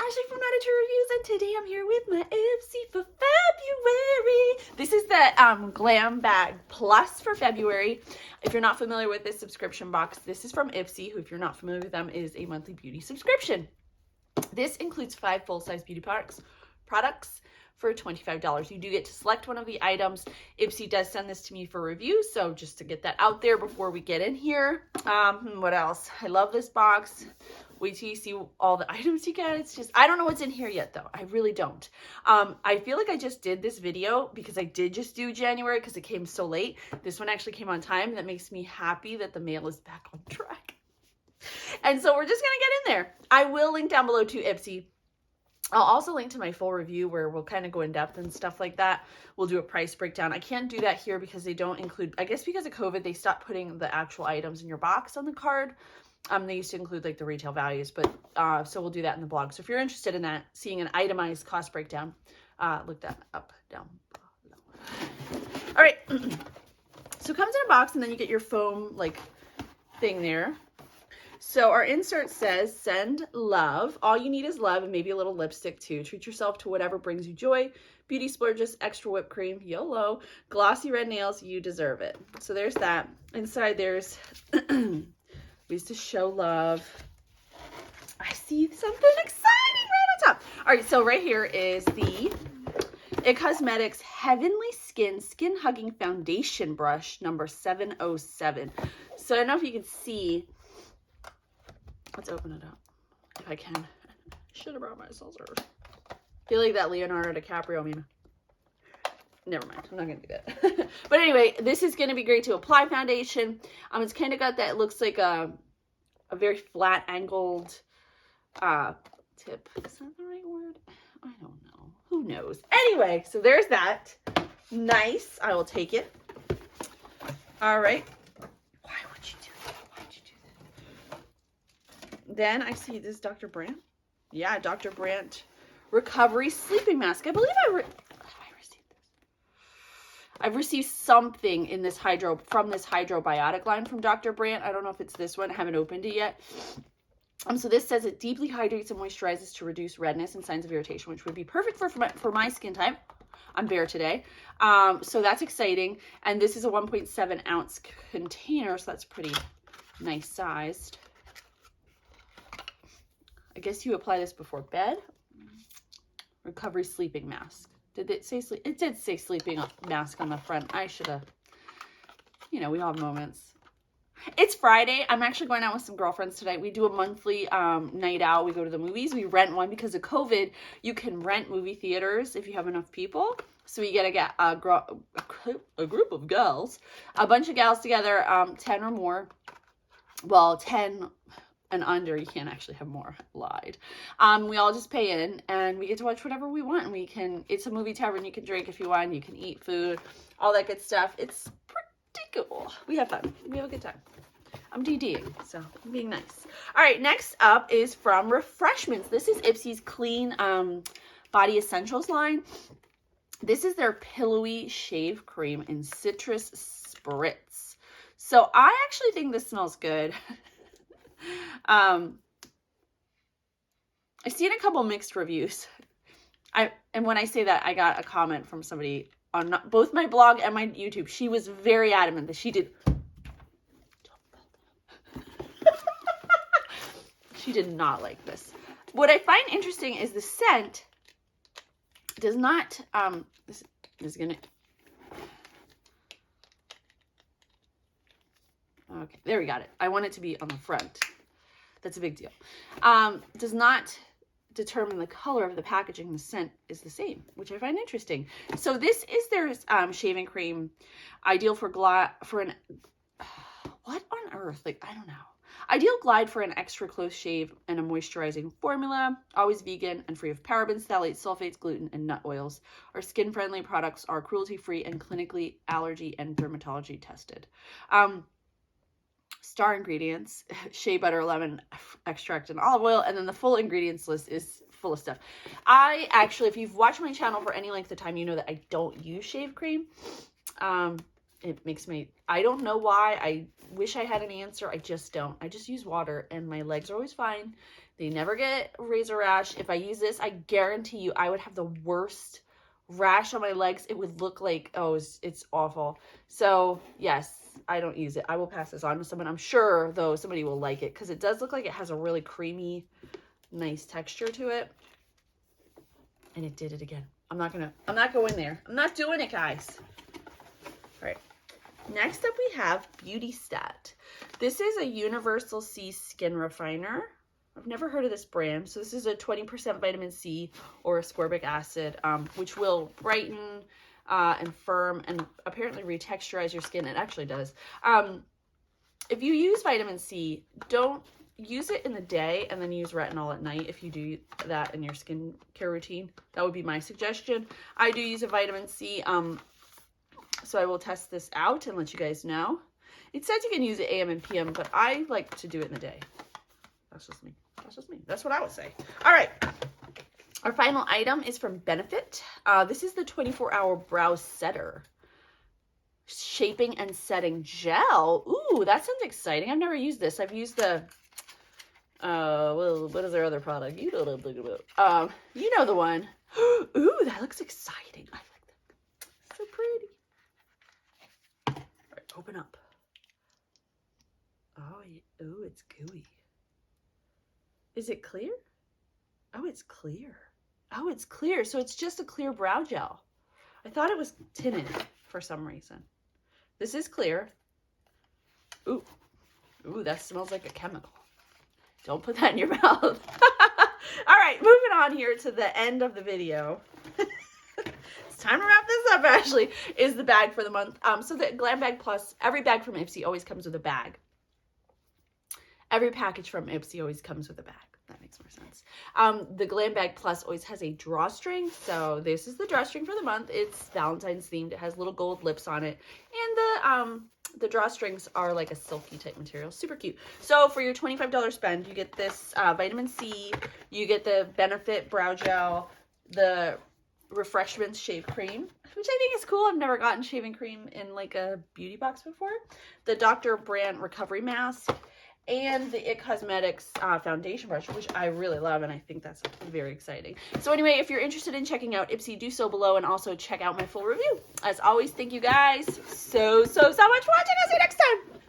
Ashley from Not a True Reviews, and today I'm here with my Ipsy for February. This is the Glam Bag Plus for February. If you're not familiar with this subscription box, this is from Ipsy, who, if you're not familiar with them, is a monthly beauty subscription. This includes 5 full-size beauty products for $25. You do get to select one of the items. Ipsy does send this to me for review, so just to get that out there before we get in here. What else? I love this box. Wait till you see all the items you get. It's just, I don't know what's in here yet though. I really don't. I feel like I just did this video because I did just do January because it came so late. This one actually came on time. That makes me happy that the mail is back on track. And so we're just gonna get in there. I will link down below to Ipsy. I'll also link to my full review where we'll kind of go in depth and stuff like that. We'll do a price breakdown. I can't do that here because they don't include, I guess because of COVID, they stopped putting the actual items in your box on the card. They used to include like the retail values, but so we'll do that in the blog. So if you're interested in that, seeing an itemized cost breakdown, look that up down below. All right. So it comes in a box and then you get your foam like thing there. So our insert says, send love. All you need is love and maybe a little lipstick too. Treat yourself to whatever brings you joy. Beauty splurges, extra whipped cream, YOLO. Glossy red nails, you deserve it. So there's that. Inside there's ways to show love. I see something exciting right on top. All right, so right here is the It Cosmetics Heavenly Skin Hugging Foundation Brush number 707. So I don't know if you can see. Let's open it up if I can. Should have brought my scissors. I feel like that Leonardo DiCaprio meme. Never mind. I'm not going to do that. But anyway, this is going to be great to apply foundation. It's kind of got that, looks like a very flat angled tip. Is that the right word? I don't know. Who knows? Anyway, so there's that. Nice. I will take it. All right. Why would you do that? Why'd you do that? Then I see this Dr. Brandt. Yeah, Dr. Brandt Recovery Sleeping Mask. I believe I've received something in this from this Hydrobiotic line from Dr. Brandt. I don't know if it's this one. I haven't opened it yet. So this says it deeply hydrates and moisturizes to reduce redness and signs of irritation, which would be perfect for my skin type. I'm bare today. So that's exciting. And this is a 1.7 ounce container, so that's pretty nice sized. I guess you apply this before bed. Recovery Sleeping Mask. Did it say sleep? It did say sleeping mask on the front. I should have, we all have moments. It's Friday. I'm actually going out with some girlfriends tonight. We do a monthly night out. We go to the movies. We rent one because of COVID. You can rent movie theaters if you have enough people. So we get a group of gals, a bunch of gals together, 10 or more. Well, 10 and under, you can't actually have more, lied. We all just pay in and we get to watch whatever we want. And it's a movie tavern. You can drink if you want. You can eat food, all that good stuff. It's pretty cool. We have fun. We have a good time. I'm DDing, so I'm being nice. All right, next up is from Refreshments. This is Ipsy's Clean Body Essentials line. This is their Pillowy Shave Cream in Citrus Spritz. So I actually think this smells good. I've seen a couple mixed reviews. And when I say that, I got a comment from somebody on both my blog and my YouTube. She was very adamant that she did. She did not like this. What I find interesting is the scent does not, this is gonna, okay, there we got it. I want it to be on the front. That's a big deal. Does not determine the color of the packaging. The scent is the same, which I find interesting. So this is their shaving cream, ideal for what on earth? Like, I don't know. Ideal glide for an extra close shave and a moisturizing formula. Always vegan and free of parabens, phthalates, sulfates, gluten, and nut oils. Our skin-friendly products are cruelty-free and clinically allergy and dermatology tested. Star ingredients: shea butter, lemon extract, and olive oil. And then the full ingredients list is full of stuff. I actually, if you've watched my channel for any length of time, you know that I don't use shave cream. It makes me, I don't know why. I wish I had an answer. I just don't. I just use water and my legs are always fine. They never get razor rash. If I use this, I guarantee you I would have the worst rash on my legs. It would look like, oh, it's awful. So yes, I don't use it. I will pass this on to someone. I'm sure though somebody will like it because it does look like it has a really creamy, nice texture to it. And it did it again. I'm not going there. I'm not doing it, guys. All right. Next up we have Beauty Stat. This is a Universal C skin refiner. I've never heard of this brand. So this is a 20% vitamin C or ascorbic acid, which will brighten and firm and apparently retexturize your skin. It actually does. If you use vitamin C, don't use it in the day and then use retinol at night if you do that in your skincare routine. That would be my suggestion. I do use a vitamin C, so I will test this out and let you guys know. It says you can use it AM and PM, but I like to do it in the day. That's just me. That's just me. That's what I would say. All right. Our final item is from Benefit. This is the 24-hour brow setter. Shaping and setting gel. Ooh, that sounds exciting. I've never used this. I've used the, well, what is their other product? You know what I'm thinking about. You know the one. Ooh, that looks exciting. I like that. So pretty. All right, open up. Oh, ooh, it's gooey. Is it clear? Oh, it's clear. Oh, it's clear. So it's just a clear brow gel. I thought it was tinted for some reason. This is clear. Ooh. Ooh, that smells like a chemical. Don't put that in your mouth. All right, moving on here to the end of the video. It's time to wrap this up, Ashley, is the bag for the month. So the Glam Bag Plus, every bag from Ipsy always comes with a bag. Every package from Ipsy always comes with a bag. That makes more sense. The Glam Bag Plus always has a drawstring. So this is the drawstring for the month. It's Valentine's themed. It has little gold lips on it. And the drawstrings are like a silky type material. Super cute. So for your $25 spend, you get this vitamin C. You get the Benefit Brow Gel. The Refreshments Shave Cream, which I think is cool. I've never gotten shaving cream in like a beauty box before. The Dr. Brandt Recovery Mask. And the It Cosmetics foundation brush, which I really love, and I think that's very exciting. So anyway, if you're interested in checking out Ipsy, do so below, and also check out my full review. As always, thank you guys so much for watching. I'll see you next time.